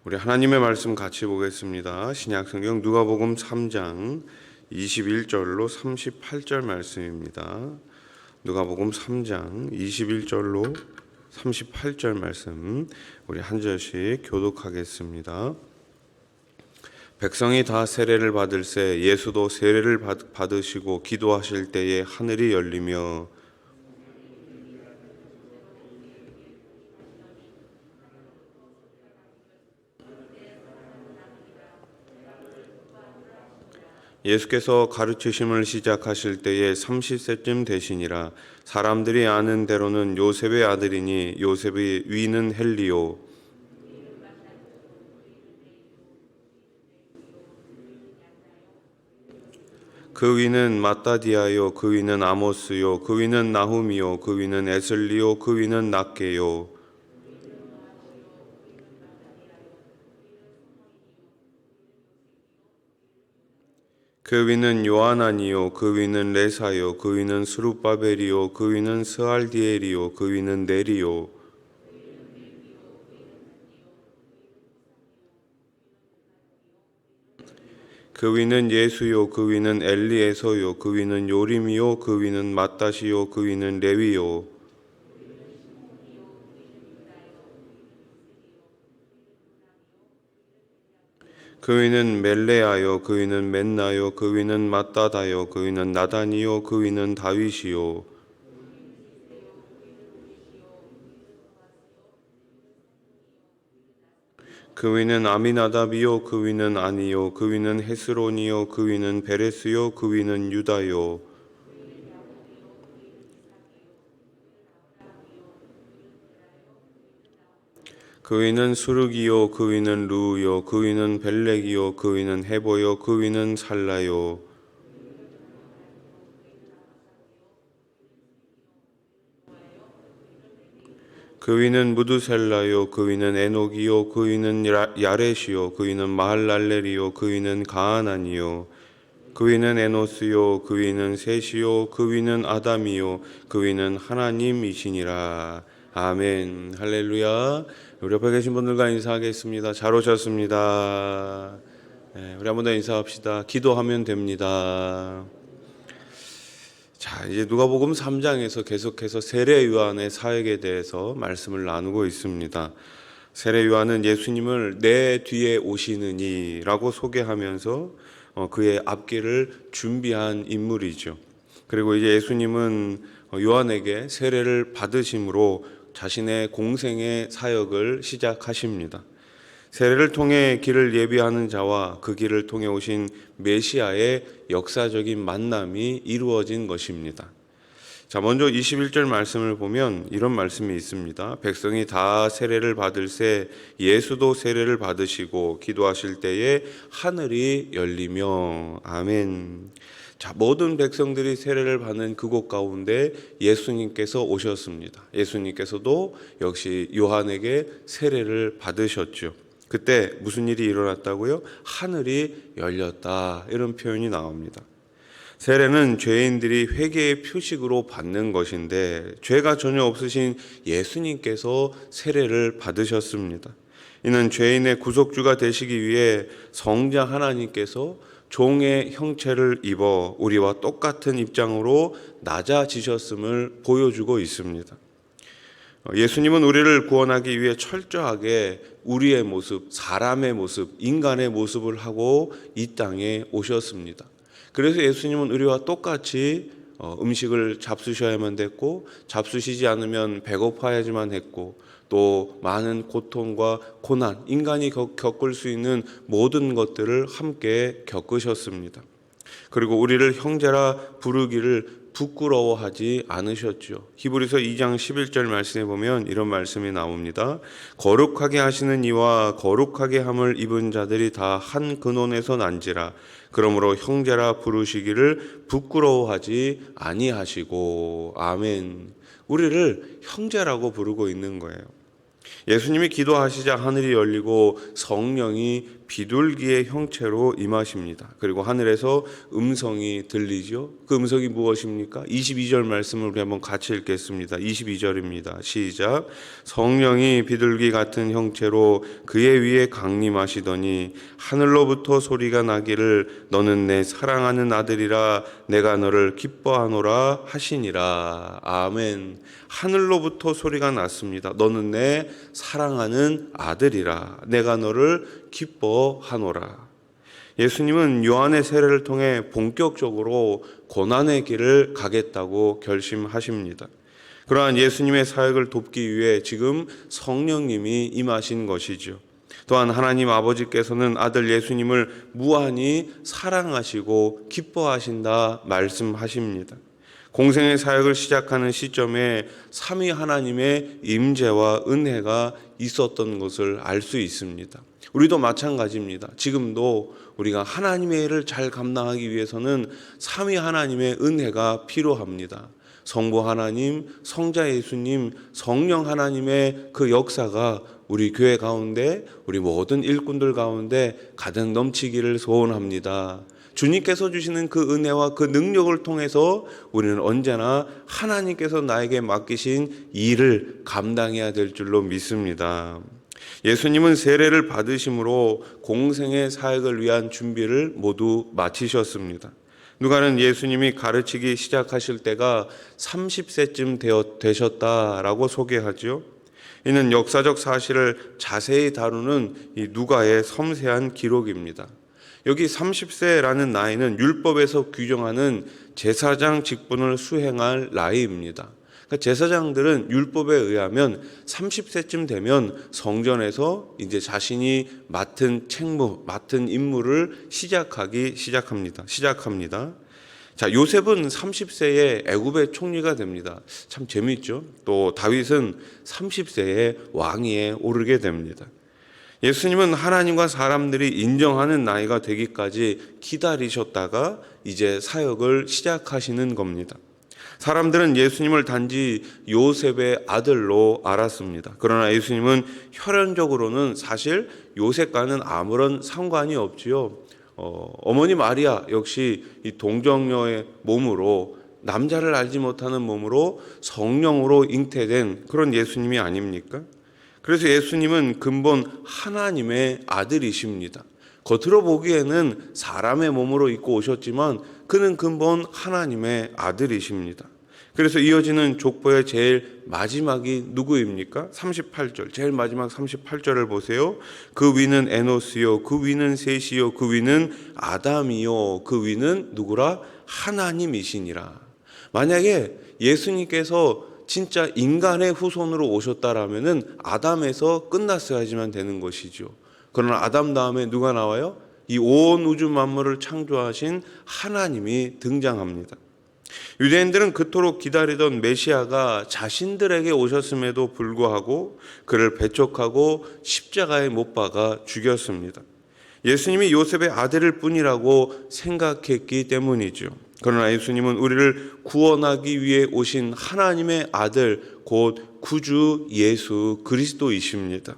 우리 하나님의 말씀 같이 보겠습니다. 신약성경 누가복음 3장 21절로 38절 말씀입니다. 누가복음 3장 21절로 38절 말씀 우리 한 절씩 교독하겠습니다. 백성이 다 세례를 받을새 예수도 세례를 받으시고 기도하실 때에 하늘이 열리며 예수께서 가르치심을 시작하실 때에 30세쯤 되시니라. 사람들이 아는 대로는 요셉의 아들이니 요셉의 위는 헬리요 그 위는 마따디아요 그 위는 아모스요 그 위는 나훔이요 그 위는 에슬리요 그 위는 낫게요 그 위는 요하나니요 그 위는 레사요 그 위는 스룹바벨이요 그 위는 스알디엘이요 그 위는 네리요 그 위는 예수요 그 위는 엘리에서요 그 위는 요림이요 그 위는 마따시요 그 위는 레위요 그 위는 멜레아요 그 위는 맨나요 그 위는 마따다요 그 위는 나단이요 그 위는 다윗이요 그 위는 아미나답이요 그 위는 아니요 그 위는 헤스론이요 그 위는 베레스요 그 위는 유다요 그 위는 수르기요 그 위는 루요 그 위는 벨렉이요 그 위는 헤보요 그 위는 살라요 그 위는 무드셀라요 그 위는 에녹이요 그 위는 야렛이요 그 위는 마할랄렐이요 그 위는 가하난이요 그 위는 에노스요 그 위는 셋이요 그 위는 아담이요 그 위는 하나님이시니라. 아멘. 할렐루야. 우리 옆에 계신 분들과 인사하겠습니다. 잘 오셨습니다. 우리 한번 더 인사합시다. 기도하면 됩니다. 자, 이제 누가복음 3장에서 계속해서 세례 요한의 사역에 대해서 말씀을 나누고 있습니다. 세례 요한은 예수님을 내 뒤에 오시느니라고 소개하면서 그의 앞길을 준비한 인물이죠. 그리고 이제 예수님은 요한에게 세례를 받으심으로 자신의 공생의 사역을 시작하십니다. 세례를 통해 길을 예비하는 자와 그 길을 통해 오신 메시아의 역사적인 만남이 이루어진 것입니다. 자, 먼저 21절 말씀을 보면 이런 말씀이 있습니다. 백성이 다 세례를 받을새 예수도 세례를 받으시고 기도하실 때에 하늘이 열리며 아멘. 자, 모든 백성들이 세례를 받는 그곳 가운데 예수님께서 오셨습니다. 예수님께서도 역시 요한에게 세례를 받으셨죠. 그때 무슨 일이 일어났다고요? 하늘이 열렸다. 이런 표현이 나옵니다. 세례는 죄인들이 회개의 표식으로 받는 것인데 죄가 전혀 없으신 예수님께서 세례를 받으셨습니다. 이는 죄인의 구속주가 되시기 위해 성자 하나님께서 종의 형체를 입어 우리와 똑같은 입장으로 낮아지셨음을 보여주고 있습니다. 예수님은 우리를 구원하기 위해 철저하게 우리의 모습, 사람의 모습, 인간의 모습을 하고 이 땅에 오셨습니다. 그래서 예수님은 우리와 똑같이 음식을 잡수셔야만 됐고 잡수시지 않으면 배고파야지만 했고 또 많은 고통과 고난, 인간이 겪을 수 있는 모든 것들을 함께 겪으셨습니다. 그리고 우리를 형제라 부르기를 부끄러워하지 않으셨죠. 히브리서 2장 11절 말씀에 보면 이런 말씀이 나옵니다. 거룩하게 하시는 이와 거룩하게 함을 입은 자들이 다 한 근원에서 난지라. 그러므로 형제라 부르시기를 부끄러워하지 아니하시고 아멘. 우리를 형제라고 부르고 있는 거예요. 예수님이 기도하시자 하늘이 열리고 성령이 비둘기의 형체로 임하십니다. 그리고 하늘에서 음성이 들리죠. 그 음성이 무엇입니까? 22절 말씀을 우리 한번 같이 읽겠습니다. 22절입니다. 시작. 성령이 비둘기 같은 형체로 그의 위에 강림하시더니 하늘로부터 소리가 나기를 너는 내 사랑하는 아들이라 내가 너를 기뻐하노라 하시니라. 아멘. 하늘로부터 소리가 났습니다. 너는 내 사랑하는 아들이라 내가 너를 기뻐하노라. 예수님은 요한의 세례를 통해 본격적으로 고난의 길을 가겠다고 결심하십니다. 그러한 예수님의 사역을 돕기 위해 지금 성령님이 임하신 것이죠. 또한 하나님 아버지께서는 아들 예수님을 무한히 사랑하시고 기뻐하신다 말씀하십니다. 공생의 사역을 시작하는 시점에 삼위 하나님의 임재와 은혜가 있었던 것을 알 수 있습니다. 우리도 마찬가지입니다. 지금도 우리가 하나님의 일을 잘 감당하기 위해서는 삼위 하나님의 은혜가 필요합니다. 성부 하나님, 성자 예수님, 성령 하나님의 그 역사가 우리 교회 가운데, 우리 모든 일꾼들 가운데 가득 넘치기를 소원합니다. 주님께서 주시는 그 은혜와 그 능력을 통해서 우리는 언제나 하나님께서 나에게 맡기신 일을 감당해야 될 줄로 믿습니다. 예수님은 세례를 받으심으로 공생의 사역을 위한 준비를 모두 마치셨습니다. 누가는 예수님이 가르치기 시작하실 때가 30세쯤 되셨다라고 소개하죠. 이는 역사적 사실을 자세히 다루는 이 누가의 섬세한 기록입니다. 여기 30세라는 나이는 율법에서 규정하는 제사장 직분을 수행할 나이입니다. 그러니까 제사장들은 율법에 의하면 30세쯤 되면 성전에서 이제 자신이 맡은 책무, 맡은 임무를 시작합니다. 자, 요셉은 30세에 애굽의 총리가 됩니다. 참 재미있죠? 또 다윗은 30세에 왕위에 오르게 됩니다. 예수님은 하나님과 사람들이 인정하는 나이가 되기까지 기다리셨다가 이제 사역을 시작하시는 겁니다. 사람들은 예수님을 단지 요셉의 아들로 알았습니다. 그러나 예수님은 혈연적으로는 사실 요셉과는 아무런 상관이 없지요. 어머니 마리아 역시 이 동정녀의 몸으로, 남자를 알지 못하는 몸으로 성령으로 잉태된 그런 예수님이 아닙니까? 그래서 예수님은 근본 하나님의 아들이십니다. 겉으로 보기에는 사람의 몸으로 입고 오셨지만 그는 근본 하나님의 아들이십니다. 그래서 이어지는 족보의 제일 마지막이 누구입니까? 38절, 제일 마지막 38절을 보세요. 그 위는 에노스요, 그 위는 셋이요, 그 위는 아담이요, 그 위는 누구라? 하나님이시니라. 만약에 예수님께서 진짜 인간의 후손으로 오셨다라면은 아담에서 끝났어야지만 되는 것이죠. 그러나 아담 다음에 누가 나와요? 이 온 우주 만물을 창조하신 하나님이 등장합니다. 유대인들은 그토록 기다리던 메시아가 자신들에게 오셨음에도 불구하고 그를 배척하고 십자가에 못 박아 죽였습니다. 예수님이 요셉의 아들일 뿐이라고 생각했기 때문이죠. 그러나 예수님은 우리를 구원하기 위해 오신 하나님의 아들, 곧 구주 예수 그리스도이십니다.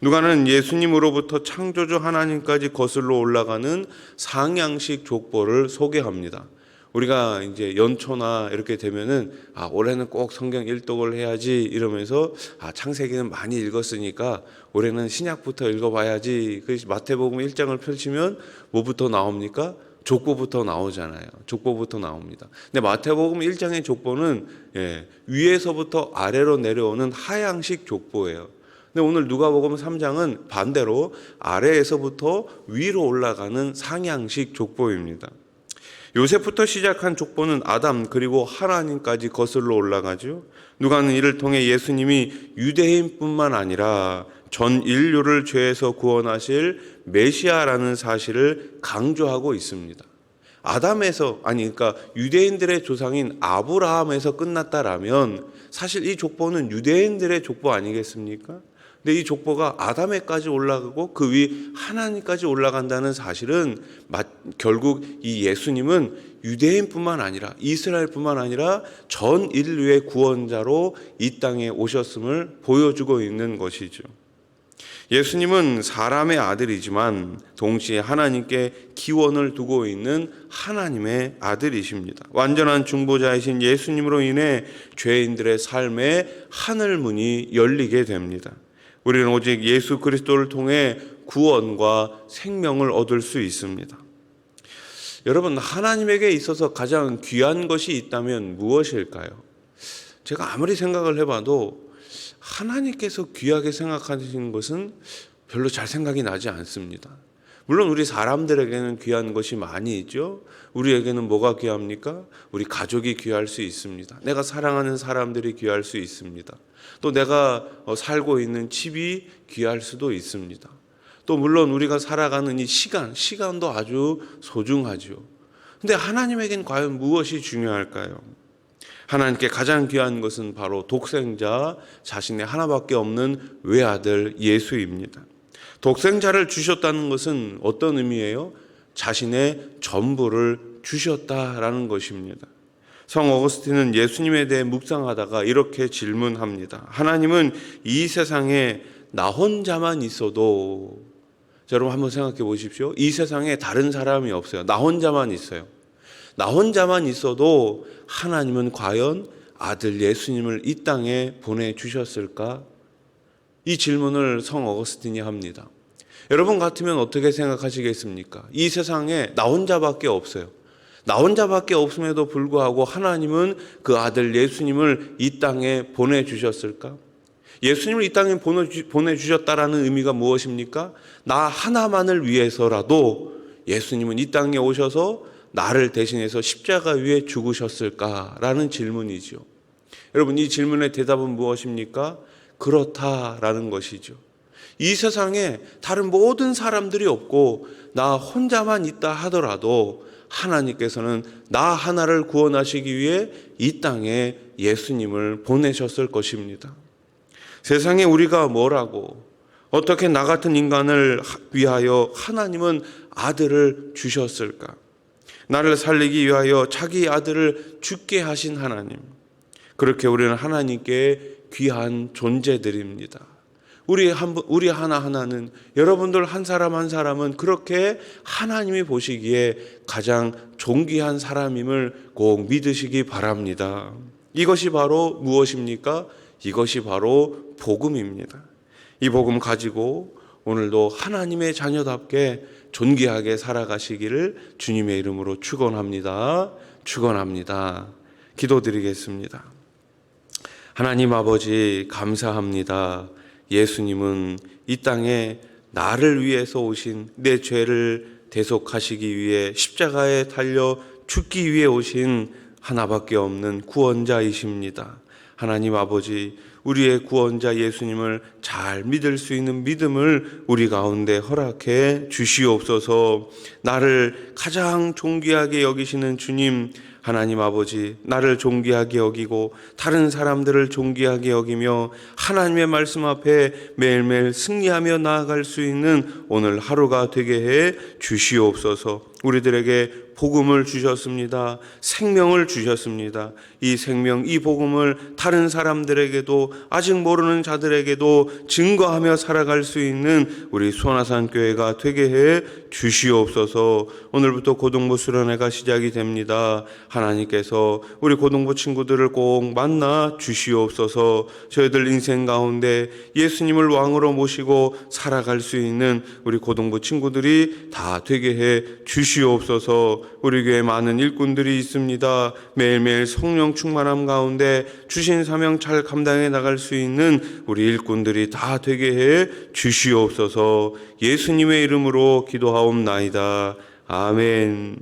누가는 예수님으로부터 창조주 하나님까지 거슬러 올라가는 상향식 족보를 소개합니다. 우리가 이제 연초나 이렇게 되면은 올해는 꼭 성경 일독을 해야지 이러면서 창세기는 많이 읽었으니까 올해는 신약부터 읽어봐야지. 그래서 마태복음 1장을 펼치면 뭐부터 나옵니까? 족보부터 나오잖아요. 족보부터 나옵니다. 근데 마태복음 1장의 족보는 위에서부터 아래로 내려오는 하향식 족보예요. 근데 오늘 누가복음 3장은 반대로 아래에서부터 위로 올라가는 상향식 족보입니다. 요셉부터 시작한 족보는 아담 그리고 하나님까지 거슬러 올라가죠. 누가는 이를 통해 예수님이 유대인뿐만 아니라 전 인류를 죄에서 구원하실 메시아라는 사실을 강조하고 있습니다. 그러니까 유대인들의 조상인 아브라함에서 끝났다라면 사실 이 족보는 유대인들의 족보 아니겠습니까? 근데 이 족보가 아담에까지 올라가고 그 위 하나님까지 올라간다는 사실은 결국 이 예수님은 유대인뿐만 아니라 이스라엘뿐만 아니라 전 인류의 구원자로 이 땅에 오셨음을 보여주고 있는 것이죠. 예수님은 사람의 아들이지만 동시에 하나님께 기원을 두고 있는 하나님의 아들이십니다. 완전한 중보자이신 예수님으로 인해 죄인들의 삶에 하늘문이 열리게 됩니다. 우리는 오직 예수 그리스도를 통해 구원과 생명을 얻을 수 있습니다. 여러분, 하나님에게 있어서 가장 귀한 것이 있다면 무엇일까요? 제가 아무리 생각을 해봐도 하나님께서 귀하게 생각하시는 것은 별로 잘 생각이 나지 않습니다. 물론 우리 사람들에게는 귀한 것이 많이 있죠. 우리에게는 뭐가 귀합니까? 우리 가족이 귀할 수 있습니다. 내가 사랑하는 사람들이 귀할 수 있습니다. 또 내가 살고 있는 집이 귀할 수도 있습니다. 또 물론 우리가 살아가는 이 시간도 아주 소중하죠. 근데 하나님에겐 과연 무엇이 중요할까요? 하나님께 가장 귀한 것은 바로 독생자, 자신의 하나밖에 없는 외아들 예수입니다. 독생자를 주셨다는 것은 어떤 의미예요? 자신의 전부를 주셨다라는 것입니다. 성 어거스틴은 예수님에 대해 묵상하다가 이렇게 질문합니다. 하나님은 이 세상에 나 혼자만 있어도, 여러분 한번 생각해 보십시오. 이 세상에 다른 사람이 없어요. 나 혼자만 있어요. 나 혼자만 있어도 하나님은 과연 아들 예수님을 이 땅에 보내주셨을까? 이 질문을 성 어거스틴이 합니다. 여러분 같으면 어떻게 생각하시겠습니까? 이 세상에 나 혼자밖에 없어요. 나 혼자밖에 없음에도 불구하고 하나님은 그 아들 예수님을 이 땅에 보내주셨을까? 예수님을 이 땅에 보내주셨다라는 의미가 무엇입니까? 나 하나만을 위해서라도 예수님은 이 땅에 오셔서 나를 대신해서 십자가 위에 죽으셨을까라는 질문이죠. 여러분, 이 질문의 대답은 무엇입니까? 그렇다라는 것이죠. 이 세상에 다른 모든 사람들이 없고 나 혼자만 있다 하더라도 하나님께서는 나 하나를 구원하시기 위해 이 땅에 예수님을 보내셨을 것입니다. 세상에 우리가 뭐라고 어떻게 나 같은 인간을 위하여 하나님은 아들을 주셨을까? 나를 살리기 위하여 자기 아들을 죽게 하신 하나님. 그렇게 우리는 하나님께 귀한 존재들입니다. 우리 하나하나는, 여러분들 한 사람 한 사람은 그렇게 하나님이 보시기에 가장 존귀한 사람임을 꼭 믿으시기 바랍니다. 이것이 바로 무엇입니까? 이것이 바로 복음입니다. 이 복음 가지고 오늘도 하나님의 자녀답게 존귀하게 살아가시기를 주님의 이름으로 축원합니다. 기도드리겠습니다. 하나님 아버지, 감사합니다. 예수님은 이 땅에 나를 위해서 오신, 내 죄를 대속하시기 위해 십자가에 달려 죽기 위해 오신 하나밖에 없는 구원자이십니다. 하나님 아버지, 우리의 구원자 예수님을 잘 믿을 수 있는 믿음을 우리 가운데 허락해 주시옵소서. 나를 가장 존귀하게 여기시는 주님, 하나님 아버지, 나를 존귀하게 여기고 다른 사람들을 존귀하게 여기며 하나님의 말씀 앞에 매일매일 승리하며 나아갈 수 있는 오늘 하루가 되게 해 주시옵소서. 우리들에게 복음을 주셨습니다. 생명을 주셨습니다. 이 생명, 이 복음을 다른 사람들에게도, 아직 모르는 자들에게도 증거하며 살아갈 수 있는 우리 수원아산 교회가 되게 해 주시옵소서. 오늘부터 고등부 수련회가 시작이 됩니다. 하나님께서 우리 고등부 친구들을 꼭 만나 주시옵소서. 저희들 인생 가운데 예수님을 왕으로 모시고 살아갈 수 있는 우리 고등부 친구들이 다 되게 해 주시옵소서. 우리 교회 많은 일꾼들이 있습니다. 매일매일 성령 충만함 가운데 주신 사명 잘 감당해 나갈 수 있는 우리 일꾼들이 다 되게 해 주시옵소서. 예수님의 이름으로 기도하옵나이다. 아멘.